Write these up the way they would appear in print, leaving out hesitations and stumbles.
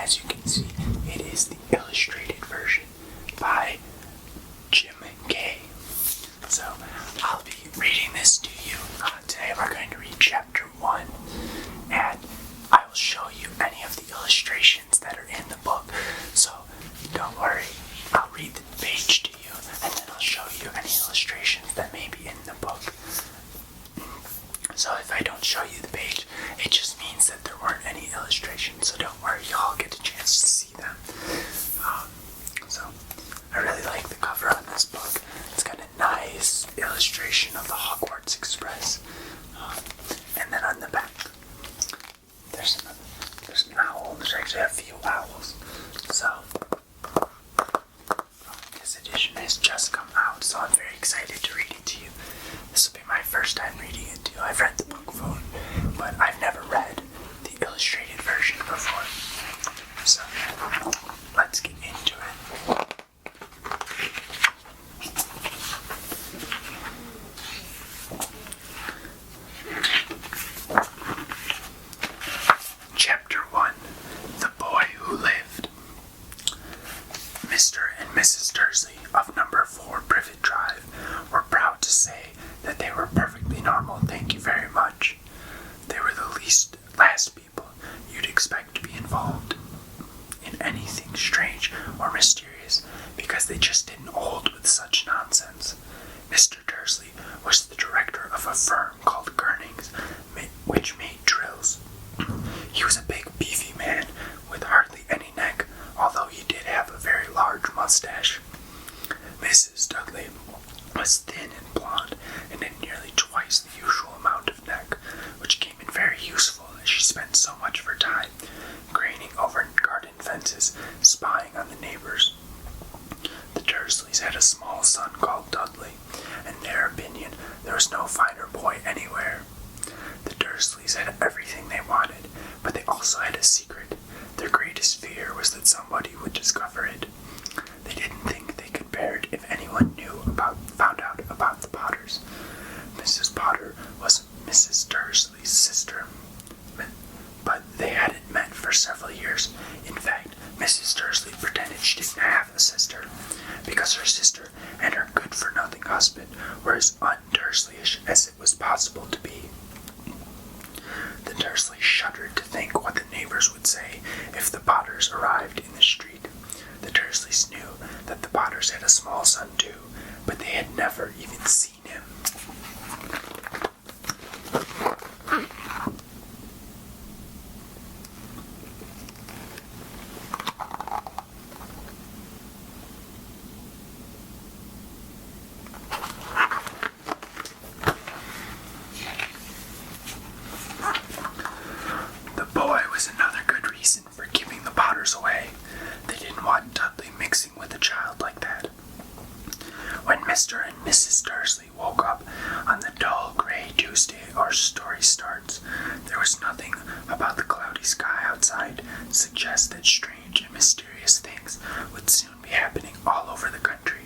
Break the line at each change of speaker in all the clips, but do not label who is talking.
as you can see, it is the illustrated version by Jim Kay. So I'll be reading this to you. Today we're going to read chapter 1, and I will show you any of the illustrations that are in the book. So don't worry, I'll read the page to you, and then I'll show you any illustrations that may be in the book. So if I don't show you the page, it just means that there weren't any illustrations, so don't worry, y'all get a chance to see them. So I really like the cover on this book. It's got a nice illustration of the Hogwarts Express. And then on the back, there's an owl. There's actually a few owls. So this edition has just come out, so I'm very excited to read it to you. This will be my first time reading it to you. I've read the book before, but I've never read the illustrated version before. So let's get into it. Chapter 1, The Boy Who Lived. Mr. and Mrs. Dursley of number 4 Privet Drive were proud to say that they were perfectly normal, thank you very much. They were the last people you'd expect to be involved in anything strange or mysterious, because they just didn't hold with such nonsense. Mr. Dursley was the director of a firm called Gurnings, which made drills. He was a big, beefy man with hardly any neck, although he did have a very large mustache. Mrs. Dudley was thin and blonde, and had nearly twice the usual amount of neck, which came in very useful as she spent so much of her time craning over garden fences, spying on the neighbors. The Dursleys had a small son called Dudley, and in their opinion there was no finer boy anywhere. The Dursleys had everything they wanted, but they also had a secret. Their greatest fear was that somebody would discover it. They didn't think they could bear it if anyone found out about the Potters. Mrs. Potter was Mrs. Dursley's sister, but they hadn't met for several years. In fact, Mrs. Dursley pretended she didn't have a sister, because her sister and her good-for-nothing husband were as un-Dursleyish as it was possible to be. The Dursleys shuddered to think what the neighbors would say if the Potters arrived in the street. The Dursleys knew that the Potters had a small son too, but they had never even seen him. The boy was another good reason for keeping the Potters away. They didn't want Dudley mixing with a child like that. When Mr. and Mrs. Dursley woke up on the dull gray Tuesday our story starts, there was nothing about the cloudy sky outside to suggest that strange and mysterious things would soon be happening all over the country.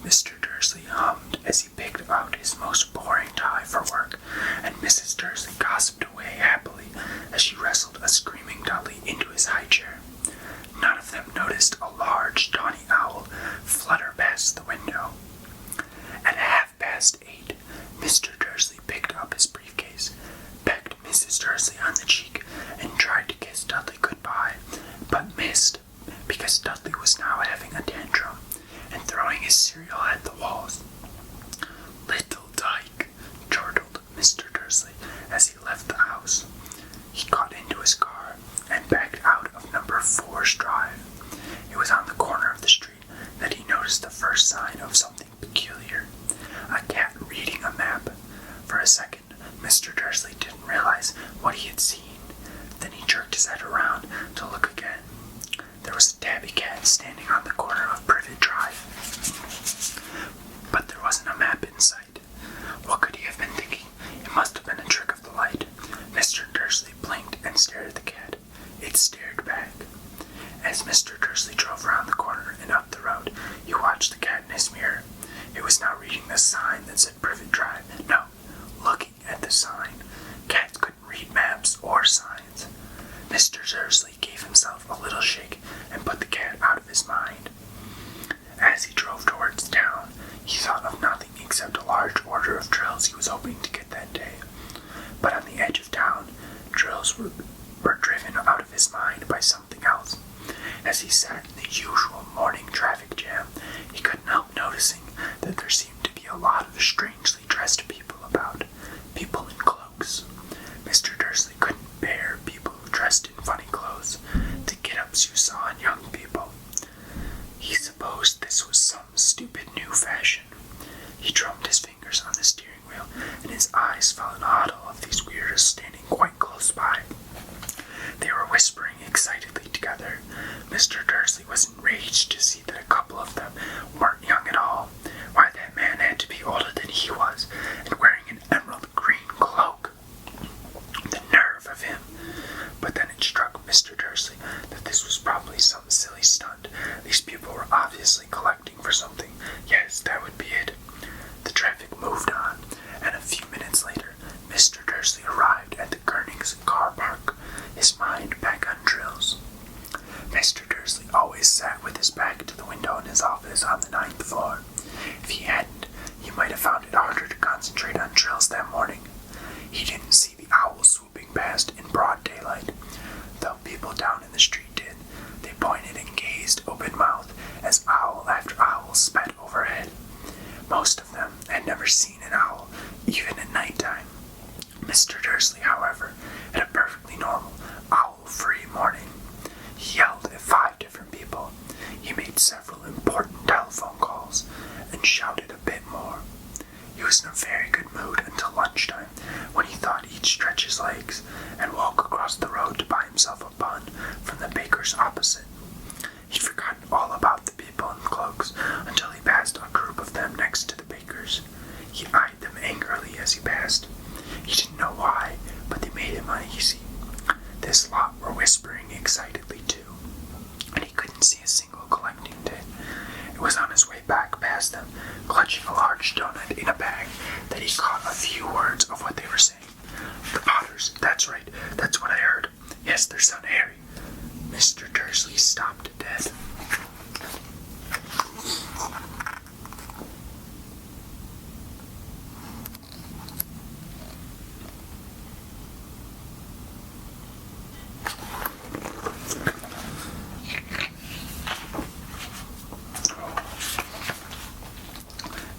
Mr. Dursley hummed as he picked out his most boring tie for work, and Mrs. Dursley gossiped away happily as she wrestled a screaming Dudley into his high chair. None of them noticed a large tawny owl flutter past the window. At 8:30, Mr. Dursley picked up his briefcase, pecked Mrs. Dursley on the cheek, and tried to kiss Dudley goodbye, but missed, because Dudley was now having a tantrum and throwing his cereal at the walls. "Little dyke," chortled Mr. Dursley as he left the house. He got into his car and backed out of number 4's drive. It was on the corner of the street that he noticed the first sign of something peculiar. A cat reading a map. For a second, Mr. Dursley didn't realize what he had seen. Then he jerked his head around to look again. There was a tabby cat standing on the corner of Privet Drive. But there wasn't a map in sight. What could he have been thinking? It must have been a trick of the light. Mr. Dursley blinked and stared at the cat. It stared back. As Mr. Dursley drove around the corner and up the road, he watched the cat in his mirror. It was now reading the sign that said Privet Drive. No, looking at the sign. Cats couldn't read maps or signs. Mr. Dursley gave himself a little shake and put the cat out of his mind. As he drove towards town, he thought of nothing except a large order of drills he was hoping to get that day. But on the edge of town, drills were driven out of his mind by something else. As he sat in the usual morning traffic jam, he couldn't help noticing that there seemed to be a lot of strangely dressed people about, people in cloaks. Mr. Dursley couldn't bear people dressed in funny clothes, the get-ups you saw in young people. He supposed this was some stupid new fashion. He drummed his fingers on the steering wheel, and his eyes fell in a huddle of these weirdos standing quite close by. They were whispering excitedly together. Mr. Dursley was enraged to see that a couple of them weren't young at all. Why, that man had to be older than he was, and wearing an emerald green cloak. The nerve of him! But then it struck Mr. Dursley that this was probably some silly stunt. These people were obviously collecting for something. Yes, that would be it. The traffic moved on, and a few minutes later, Mr. Dursley arrived at the Gurnings car park, his mind back on drills. Mr. Dursley always sat with his back to the window in his office on the 9th floor. If he hadn't, he might have found it harder to concentrate on drills that morning. He didn't see the owl swooping past in broad daylight, though people down in the street did. They pointed and gazed open-mouthed as owl after owl sped overhead. Most of them had never seen an owl, even at nighttime. Mr. Dursley, however, had a perfectly normal, owl-free morning. He yelled at 5 different people. He made several important telephone calls and shouted a bit more. He was in a very good mood until lunchtime, when he thought he'd stretch his legs and walk across the road to buy himself a bun from the baker's opposite. He'd forgotten all about the people in cloaks until he passed a group of them next to the baker's. He eyed them angrily as he passed. He didn't know why, but they made him uneasy. This lot were whispering excitedly too, and he couldn't see a single collecting tin. It was on his way back past them, clutching a large donut in a bag, that he caught a few words of what they were saying. The Potters, that's right, that's what I heard. Yes, their son Harry. Mr. Dursley stopped dead.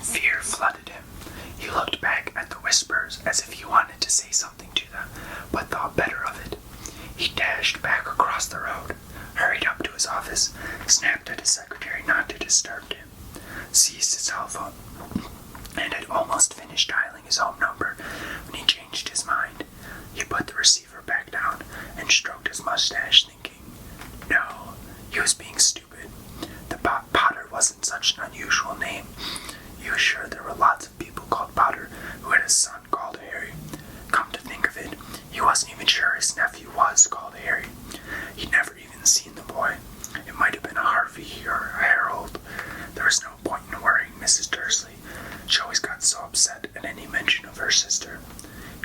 Fear flooded him. He looked back at the whisperers as if he wanted to say something to them, but thought better of it. He dashed back across the road, hurried up to his office, snapped at his secretary not to disturb him, seized his telephone, and had almost finished dialing his home number when he changed his mind. He put the receiver back down and stroked his mustache, thinking, no, he was being stupid. The Potter wasn't such an unusual name. He was sure there were lots of people called Potter who had a son called Harry. Come to think of it, he wasn't even sure his nephew was called Harry. He'd never even seen the boy. It might have been a Harvey or a Harold. There was no point in worrying Mrs. Dursley. She always got so upset at any mention of her sister.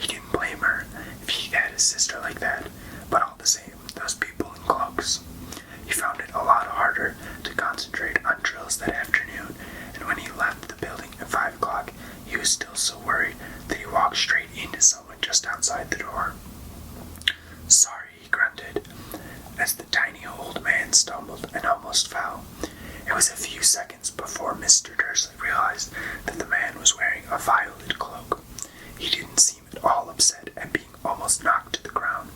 He didn't blame her if he had a sister like that, but all the same, those people in cloaks. He found it a lot harder to concentrate on drills that afternoon, and when he left the building at 5 o'clock, he was still so worried that he walked straight into someone just outside the door. Sorry, he grunted, as the tiny old man stumbled and almost fell. It was a few seconds before Mr. Dursley realized that the man was wearing a violet cloak. He didn't seem at all upset at being almost knocked to the ground.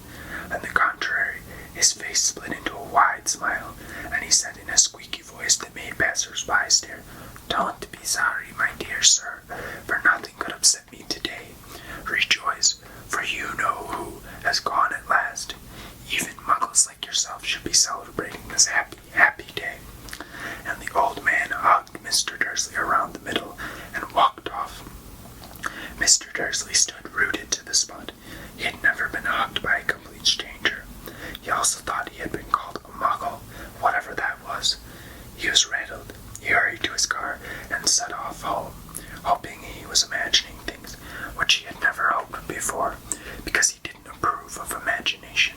On the contrary, his face split into a wide smile, and he said in a squeaky voice that made passers-by stare, "Don't be sorry, my dear sir, for nothing could upset me today. Rejoice, for you know who has gone at last. Even muggles like yourself should be celebrating this happy, happy day." And the old man hugged Mr. Dursley around the middle and walked off. Mr. Dursley stood rooted to the spot. He had never been hugged by a complete stranger. He also thought he had been called a muggle, whatever that was. He was rattled. He hurried to his car and set off home, hoping he was imagining things which he had never hoped before, because he didn't approve of imagination.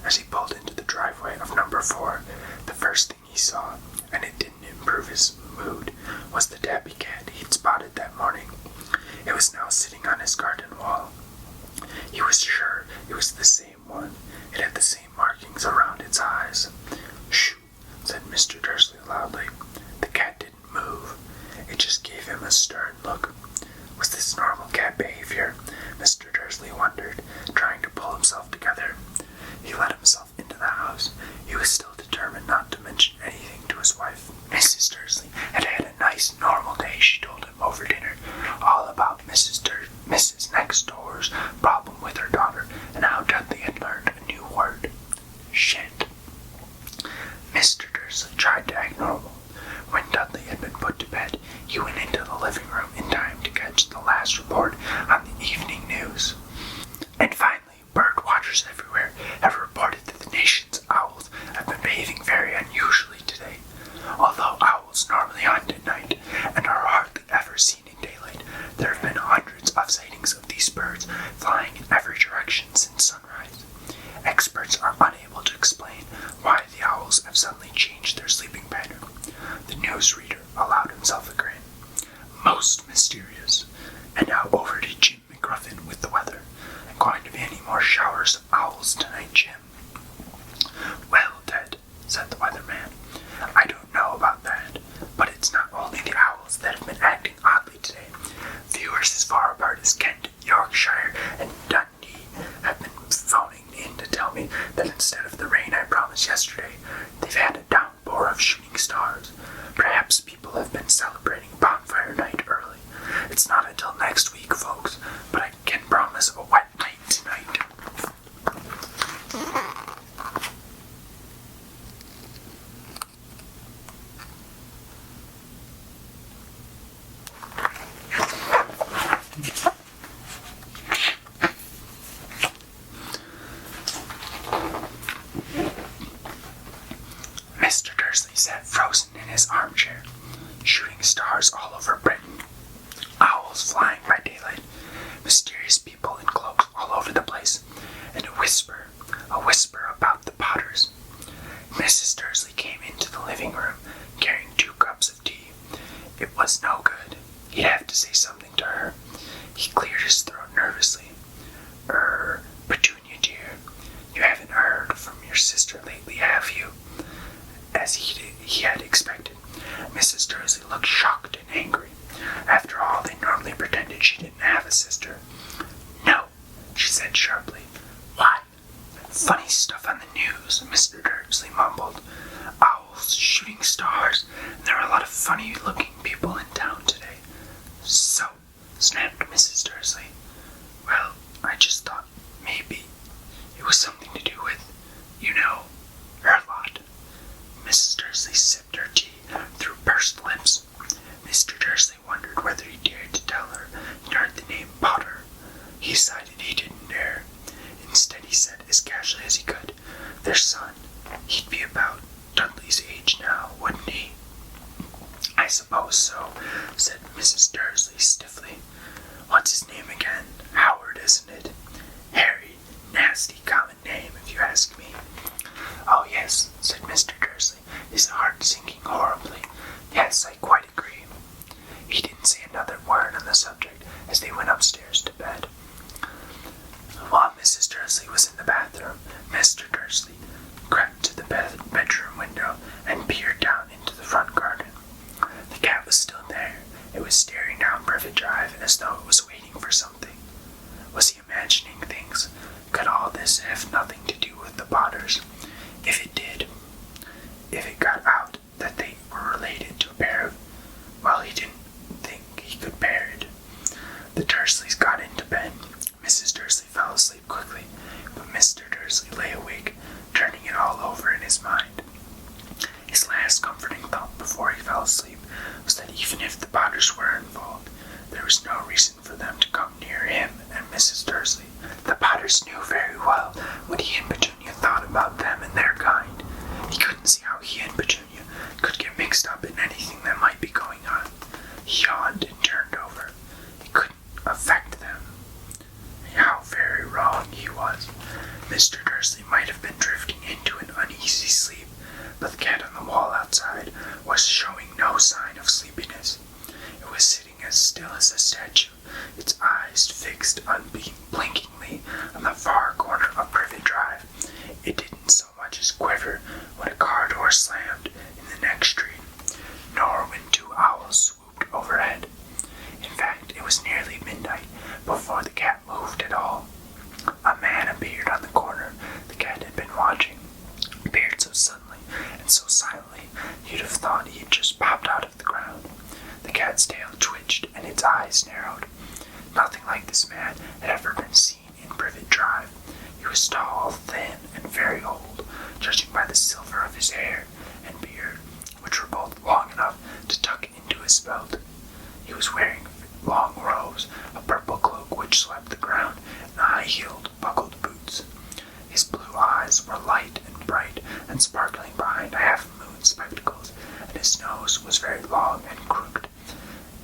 As he loudly. The cat didn't move. It just gave him a stern look. Was this normal cat behavior? Mr. Dursley wondered, trying to pull himself together. He let himself into the house. He was still determined not to mention anything to his wife. Mrs. Dursley had had a nice, normal day, she told him over dinner, all about Mrs. Next Door's problem with her daughter, and how Dudley had learned a new word. Shit. Mr. Dursley tried to act normal. When Dudley had been put to bed, he went into the living room in time to catch the last report on the evening news. And finally, bird watchers everywhere have reported that the nation's owls have been behaving very unusually today. Although owls normally hunt at night and are hardly ever seen in daylight, there have been hundreds of sightings of these birds flying in every direction since sunrise. Experts are unable to explain why the owls have suddenly changed their sleeping pattern. The newsreader allowed himself a grin. Most mysterious. And now over to Jim McGruffin with the weather. Going to be any more showers of owls tonight, Jim? Well, Ted, said the weatherman, I don't know about that, but it's not only the owls that have been acting oddly today. Viewers as far apart as Kent, Yorkshire, and Dundee have been phoning in to tell me that instead of the rain I promised yesterday, they've had a downpour of shooting stars. Perhaps people have been celebrating bonfire night early. It's not until next week, folks, but I can promise a wet night tonight. Mr. Dursley sat frozen in his armchair. Shooting stars all over Britain, owls flying by daylight, mysterious people in cloaks all over the place, and a whisper about the Potters. Mrs. Dursley came into the living room carrying 2 cups of tea. It was no good. He'd have to say something to her. He cleared his throat nervously. Petunia, dear, you haven't heard from your sister lately, have you? As he had expected. Mrs. Dursley looked shocked and angry. After all, they normally pretended she didn't have a sister. No, she said sharply. Why? Funny stuff on the news, Mr. Dursley mumbled. Owls shooting stars, and there are a lot of funny-looking people in town today. So, snapped Mrs. Dursley. Well, I just thought maybe it was something to do with, her lot. Mrs. Dursley sipped her tea through pursed lips. Mr. Dursley wondered whether he dared to tell her he'd heard the name Potter. He decided he didn't dare. Instead, he said as casually as he could, their son. He'd be about Dudley's age now, wouldn't he? I suppose so, said Mrs. Dursley stiffly. What's his name again? Howard, isn't it? Harry. Nasty common name, if you ask me. Oh, yes, said Mr. Dursley, his heart sinking horribly. Yes, I quite agree. He didn't say another word on the subject as they went upstairs to bed. While Mrs. Dursley was in the bathroom, Mr. Dursley crept to the bedroom window and peered down into the front garden. The cat was still there. It was staring down Privet Drive as though it was waiting for something. Was he imagining things? Could all this have nothing to do with the Potters? If it did, if it got out that they were related to a pair of, well, he didn't think he could bear it. The Dursleys got into bed. Mrs. Dursley fell asleep quickly, but Mr. Dursley lay awake, turning it all over in his mind. His last comforting thought before he fell asleep was that even if the Potters were involved, there was no reason for them to come near him and Mrs. Dursley. The Potters knew very well what he and Petunia thought about them and their kind. He couldn't see how he and Petunia could get mixed up in anything that might be going on. He yawned and turned over. It couldn't affect them. How very wrong he was. Mr. Dursley might have been drifting into an uneasy sleep, but the cat on the wall outside was showing no sign of sleepiness. It was sitting as still as a statue, its eyes fixed unblinkingly on the far corner of Privet Drive. It didn't so much as quiver when a car door slammed in the next street. eyes narrowed. Nothing like this man had ever been seen in Privet Drive. He was tall, thin, and very old, judging by the silver of his hair and beard, which were both long enough to tuck into his belt. He was wearing long robes, a purple cloak which swept the ground, and high-heeled, buckled boots. His blue eyes were light and bright and sparkling behind half-moon spectacles, and his nose was very long and crooked,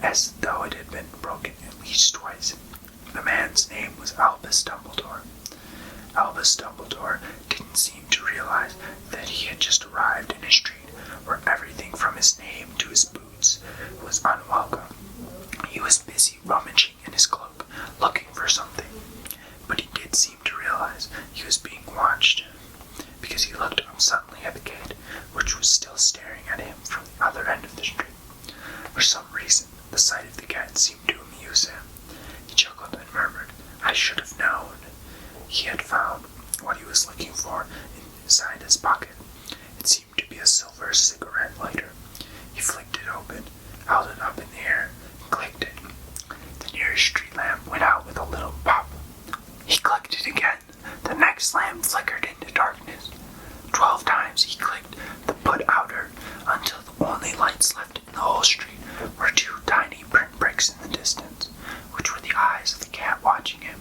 as though it had been broken at least twice. The man's name was Albus Dumbledore. Albus Dumbledore didn't seem to realize that he had just arrived in a street where everything from his name to his boots was unwelcome. He was busy rummaging in his cloak, looking for something, but he did seem to realize he was being watched, because he looked up suddenly at the cat, which was still staring at him from the other end of the street. For some reason, the sight of the cat seemed to amuse him. He chuckled and murmured, "I should have known." He had found what he was looking for inside his pocket. It seemed to be a silver cigarette lighter. He flicked it open, held it up in the air, and clicked it. The nearest street lamp went out with a little pop. He clicked it again. The next lamp flickered into darkness. 12 times he clicked the put-outer until the only lights left in the whole street were 2 tiny print bricks in the distance, which were the eyes of the cat watching him.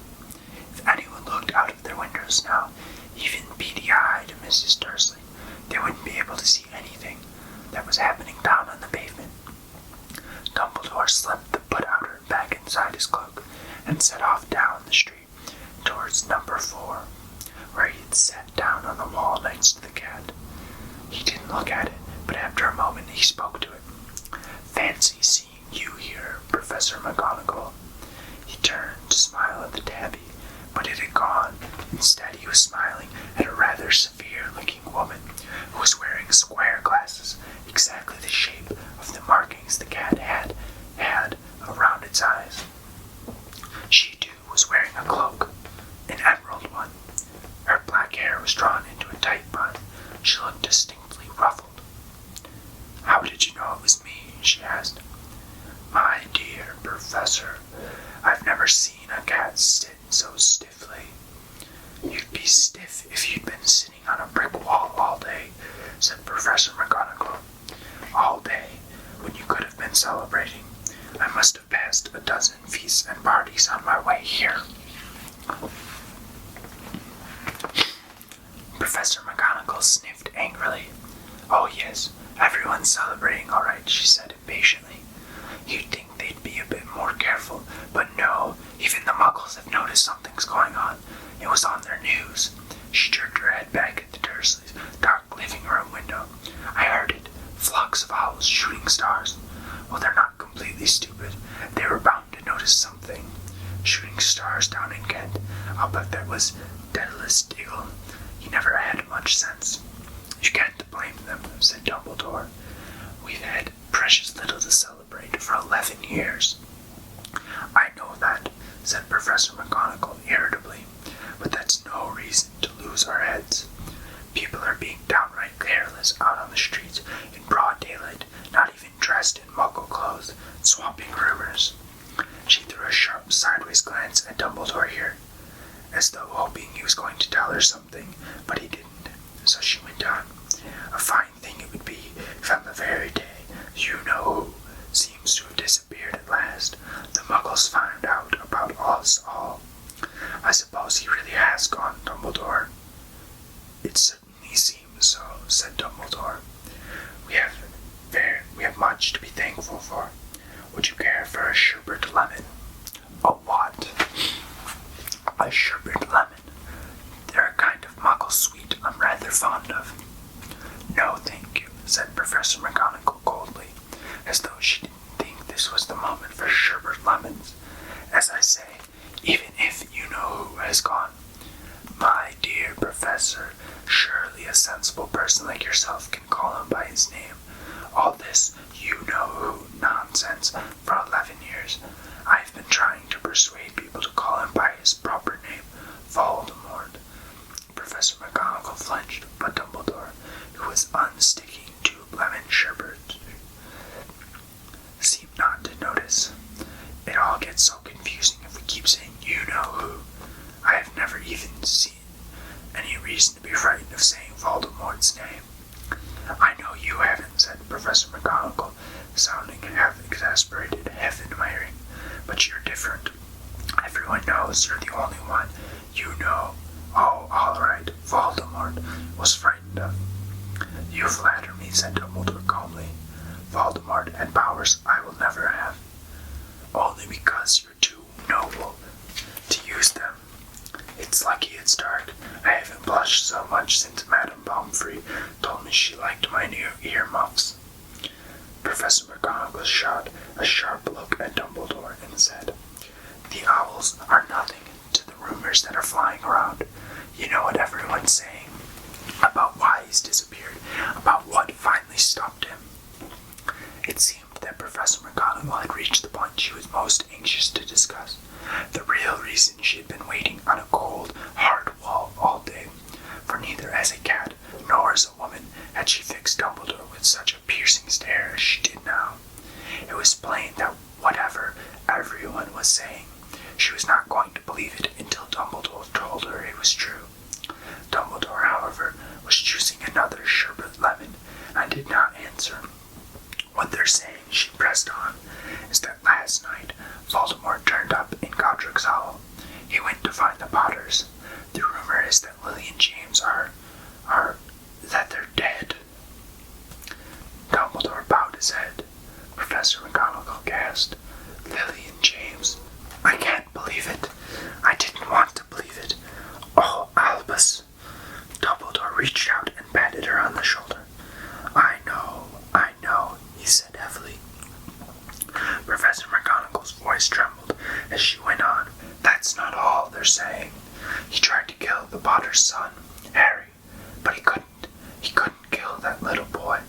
If anyone looked out of their windows now, even beady-eyed Mrs. Dursley, they wouldn't be able to see anything that was happening down on the pavement. Dumbledore slipped the put-outer back inside his cloak and set off down the street towards number 4, where he had sat down on the wall next to the cat. He didn't look at it, but after a moment he spoke to it. "Fancy seeing you here, Professor McGonagall." He turned to smile at the tabby, but it had gone. Instead, he was smiling at a rather severe-looking woman who was wearing square glasses, exactly the shape of the markings the cat had around its eyes. She, too, was wearing a cloak, an emerald one. Her black hair was drawn into a tight bun. She looked distinctly ruffled. "How did you know it was me?" she asked. "My dear Professor, I've never seen a cat sit so stiffly." "You'd be stiff if you'd been sitting on a brick wall all day," said Professor McGonagall. "All day, when you could have been celebrating. I must have passed a dozen feasts and parties on my way here." Professor McGonagall sniffed angrily. "Oh yes, everyone's celebrating all right," she said impatiently. "You'd think they'd be a bit more careful, but no, even the Muggles have noticed something's going on. It was on their news." She jerked her head back at the Dursleys' dark living room window. "I heard it. Flocks of owls shooting stars. Well, they're not completely stupid. They were bound to notice something. Shooting stars down in Kent. I'll bet that was Daedalus Diggle. He never had much sense." "You can't blame them," said Dumbledore. "We've had precious little to celebrate for 11 years. "I know that," said Professor McGonagall irritably, "but that's no reason to lose our heads. People are being downright careless out on the streets in broad daylight, not even dressed in Muggle clothes, swapping rumors." She threw a sharp sideways glance at Dumbledore here, as though hoping he was going to tell her something, but he didn't. So she went on. "A fine thing it would be if on the very day you-know-who seems to have disappeared at last, the Muggles found out about us all. I suppose he really has gone, Dumbledore." "It certainly seems so," said Dumbledore. We have much to be thankful for. Would you care for a sherbet lemon?" "A what?" "A sherbet lemon. They're a kind of Muggle sweet I'm rather fond of." "No, thank you," said Professor McGonagall coldly, as though she didn't think this was the moment for sherbet lemons. "As I say, even if you-know-who has gone." "My dear Professor, surely a sensible person like yourself can call him by his name. All this you-know-who nonsense for 11 years. I've been trying to persuade people to call him by his proper name, Voldemort." Professor McGonagall flinched, but Dumbledore, who was unsticking 2 lemon sherbets, seemed not to notice. "It all Professor McGonagall, sounding half exasperated, half admiring. "But you're different. Everyone knows you're the only one. You know." "Oh, all right," Voldemort was frightened of. "You flatter me," said Dumbledore calmly. "Voldemort and powers I will never have. Only because you're too noble to use them. It's lucky it's dark. I haven't blushed so much since Madame Pomfrey told me she liked my new earmuffs." Professor McGonagall shot a sharp look at Dumbledore and said, "The owls are nothing to the rumors that are flying around. You know what everyone's saying about why he's disappeared, about what finally stopped him." It seemed that Professor McGonagall had reached the point she was most anxious to discuss. The real reason she had been waiting on a cold, hard wall all day. For neither as a cat nor as a woman had she fixed Dumbledore with such a piercing stare as she did now. It was plain that whatever everyone was saying, she was not going to believe it until Dumbledore told her it was true. Dumbledore, however, was choosing another sherbet lemon and did not answer. "What they're saying," she pressed on, "is that last night Voldemort turned up in Godric's Hollow. He went to find the Potters. The rumor is that Lily and James that they're dead." Dumbledore bowed his head. Professor McGonagall gasped. "Lily and James? I can't believe it. I didn't want to believe it. Oh, Albus." Dumbledore reached out and patted her on the shoulder. I know, he said heavily. Professor McGonagall's voice trembled as she went on. "That's not all they're saying. He tried to kill the Potter's son, Harry, but he couldn't. He couldn't kill that little boy.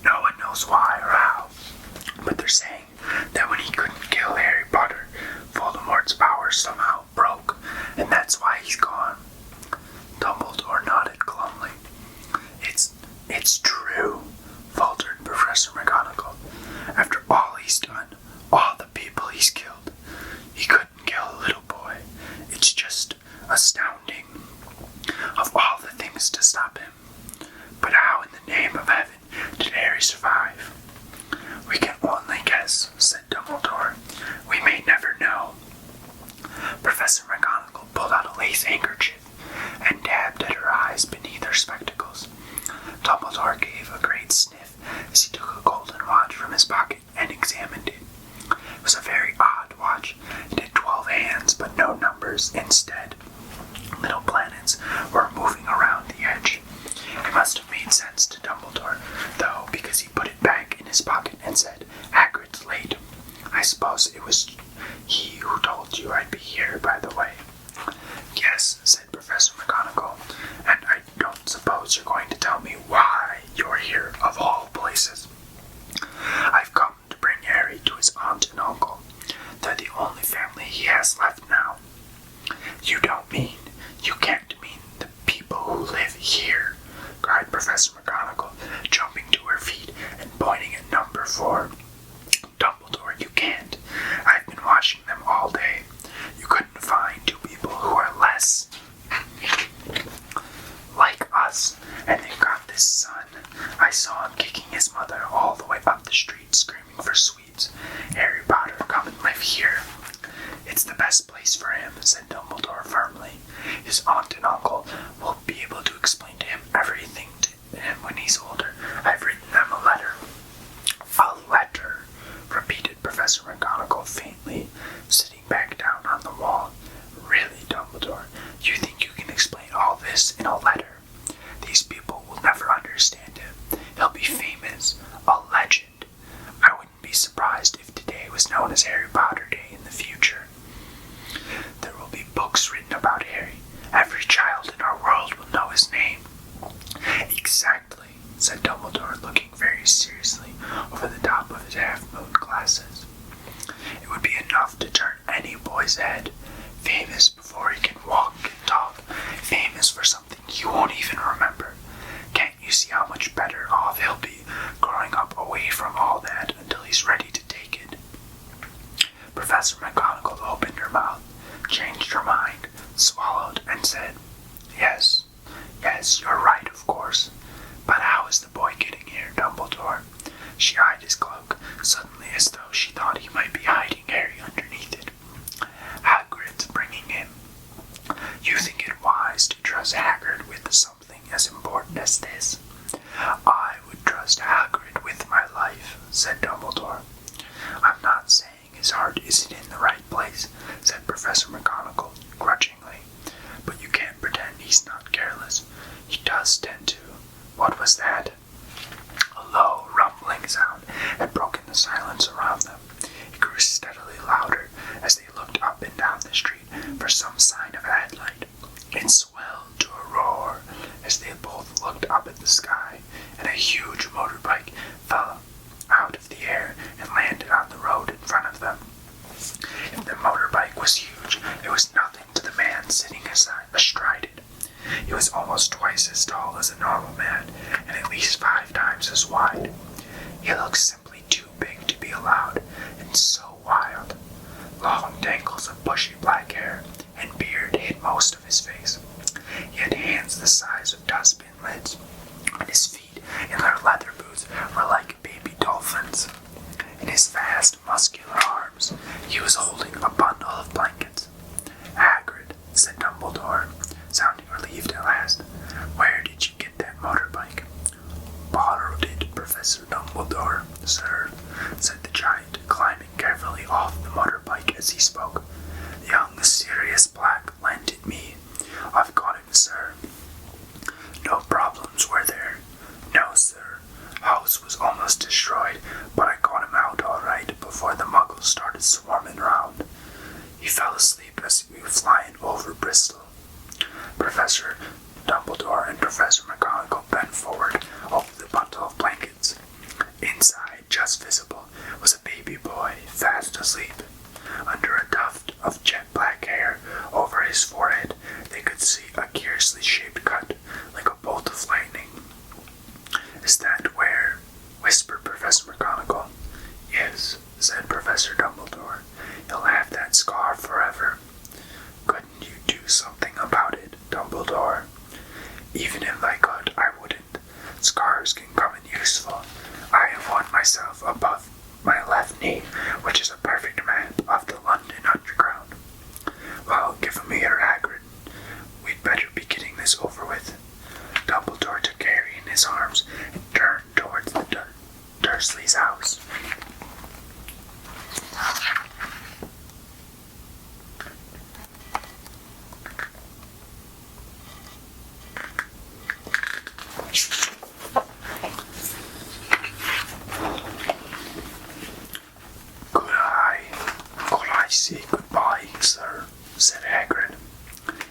No one knows why or how, but they're saying that when he couldn't kill Harry Potter, Voldemort's power somehow broke, and that's why he's gone." Dumbledore nodded glumly. It's true," faltered Professor McGonagall. "After all he's done, all the people he's killed, he couldn't kill a little boy. It's just astounding. Of all the things to stop him. But how in the name of heaven did Harry survive?" "We can only guess," said Dumbledore. "We may never know." Professor McGonagall pulled out a lace handkerchief and dabbed at her eyes beneath her spectacles. Dumbledore gave a great sniff as he took a golden watch from his pocket and examined it. It was a very odd watch. It had 12 hands, but no numbers. Instead, little planets were moving around the edge. It must have made sense to Dumbledore, though, because he put it back in his pocket and said, "Hagrid's late. I suppose it was he who told you I'd be here, by the way." "Yes," said Professor McGonagall, "and I don't suppose you're going to tell me why you're here, of all places." "I've come to bring Harry to his aunt and uncle. They're the only family he has left now." "You can't mean the people who live here," cried Professor McGonagall, jumping to her feet and pointing at number 4. "Dumbledore, you can't. I've been watching them all day. You couldn't find two people who are less like us, and they've got this son. I saw him kicking his mother all the way up the street, screaming for sweets. Harry Potter, come and live here." "It's the best place for him," said Dumbledore firmly. "His aunt and uncle will be able to explain to him everything to him when he's older. I've written them a letter." "A letter," repeated Professor McGonagall faintly, sitting back down on the wall. "Really, Dumbledore, you think you can explain all this in a letter? These people will never understand him. He'll be famous, a legend. I wouldn't be surprised if today was known as Harry Potter Day in the future. There will be books written about Harry. Every child in our world will know his name." "Exactly," said Dumbledore, looking very seriously over the top of his half-moon glasses. "It would be enough to turn any boy's head. Famous before he can walk and talk. Famous for something you won't even remember. Can't you see how much better off he'll be growing up away from all that until he's ready to take it?" Professor McGonagall opened her mouth, changed her mind, swallowed, and said, Yes, you're right, of course. But how is the boy getting here, Dumbledore? She eyed his cloak, suddenly as though she thought he might be hiding Harry underneath it. Hagrid's bringing him. You think it wise to trust Hagrid with something as important as this? I would trust Hagrid with my life, said Dumbledore. I'm not saying his heart isn't in the right place, said Professor McGonagall grudgingly, but you can't pretend he's not careless. He does tend to. What was that? A low, rumbling sound had broken the silence around them. It grew steadily louder as they looked up and down the street for some sign of a headlight. It swelled to a roar as they both looked up at the sky, and a huge motorbike fell out of the air and landed on the road in front of them. If the motorbike was huge, it was nothing to the man sitting astride it. He was almost twice as tall as a normal man, and at least 5 times as wide. He looked simply too big to be allowed, and so wild. Long tangles of bushy black hair and beard hid most of his face. He had hands the size of dustbin lids, and his feet in their leather boots were like baby dolphins. In his vast, muscular arms, he was holding a bundle of blankets. Hagrid, said Dumbledore, sounding relieved at last. Where did you get that motorbike? Borrowed it, Professor Dumbledore, sir, said the giant, climbing carefully off the motorbike as he spoke. The young Sirius Black lent it me. I've got him, sir. No problems, were there? No, sir. House was almost destroyed, but I got him out all right before the muggles started swarming round. He fell asleep as we were flying over Bristol. Professor Dumbledore and Professor McGonagall bent forward over the bundle of blankets. Inside, just visible, was a baby boy, fast asleep. Under a tuft of jet black hair over his forehead, they could see a curiously shaped cut, like a bolt of lightning. Is that where? Whispered Professor McGonagall. Yes, said Professor Dumbledore. He'll have that scar forever. Couldn't you do something about it, Dumbledore? Even if I could, I wouldn't. Scars can come in useful. I have one myself above my left knee, which is a perfect map of the London Underground. Well, give him here, Hagrid. We'd better be getting this over with. Dumbledore took Harry in his arms and turned towards the Dursleys' house. Could I say goodbye, sir? Said Hagrid.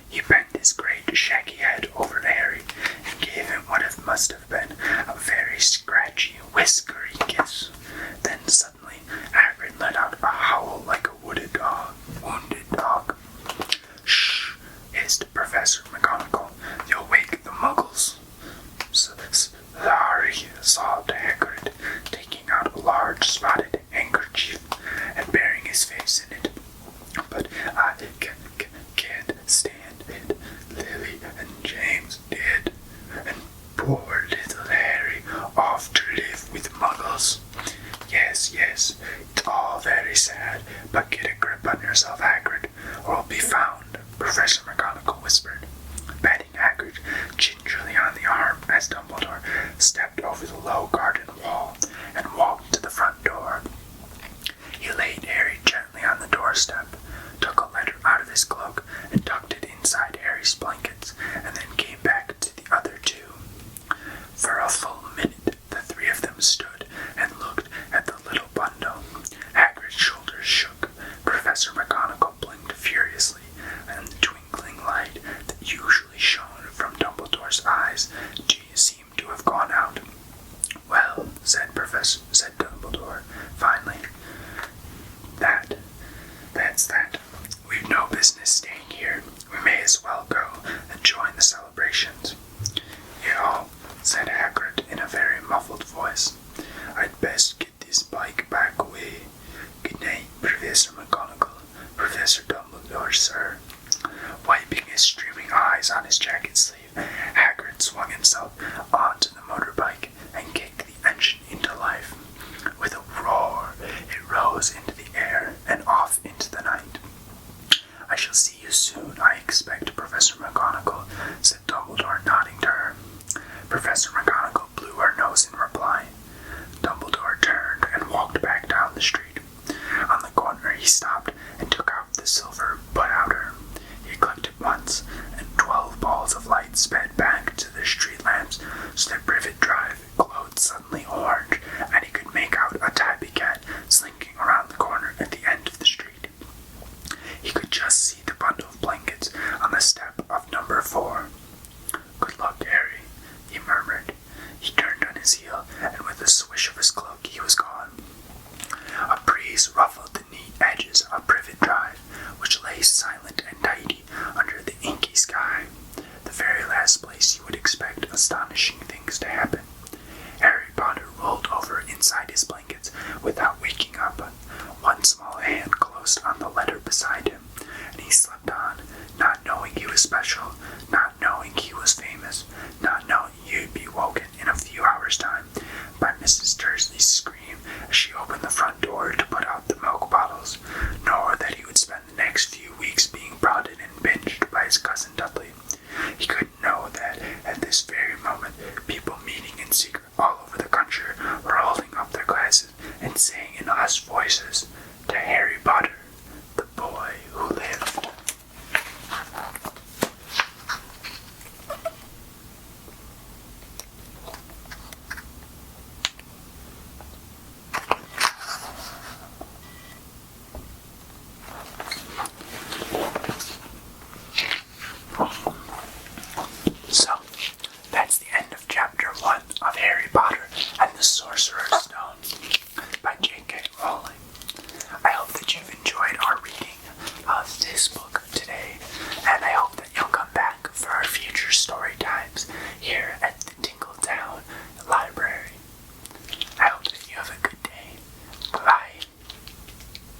He bent his great shaggy head over to Harry and gave him what it must have been a very scratchy, whiskery kiss. Then suddenly Hagrid let out a howl like a wounded dog. Shh, hissed Professor McGonagall. You'll wake the muggles. Sorry, sobbed Hagrid, taking out a large spotted handkerchief and burying his face in it. But I can't stand it. Lily and James did, and poor little Harry off to live with muggles. Yes, it's all very sad, but get a grip on yourself, Hagrid, or we'll be found, Professor McGonagall whispered, patting Hagrid gingerly on the arm as Dumbledore stepped over the low garden wall and walked to the front door. He laid Harry gently on the doorstep, took a letter out of his cloak and tucked it inside Harry's blankets, and then came back to the other two. For a full minute, the 3 of them stood and looked at the little bundle. Hagrid's shoulders shook. Professor McGonagall blinked furiously, and the twinkling light that usually shone from Dumbledore's eyes seemed to have gone out. Well, said Dumbledore, finally, that's that. We've no business staying here. We may as well go and join the celebrations. Yeah, said Hagrid in a very muffled voice. I'd best get this bike back away. Good night, Professor McGonagall. Professor Dumbledore, sir. Wiping his streaming eyes on his jacket sleeve, Hagrid swung himself onto the motorbike and kicked the engine into life. and with a swish of his cloak he was gone. A breeze ruffled the neat edges of Privet Drive, which lay silent and tidy under the inky sky, the very last place you would expect astonishing things to happen. Harry Potter rolled over inside his blankets without waking up. One small hand closed on the letter beside him, and he slept on, not knowing he was special, not knowing he was famous, not knowing he'd be woken in a few hours' time by Mrs. Dursley's scream as she opened the front door to put out the milk bottles, nor that he would spend the next few weeks being prodded and pinched by his cousin Dudley. He couldn't know that at this very moment people meeting in secret all over the country were holding up their glasses and saying in hushed voices,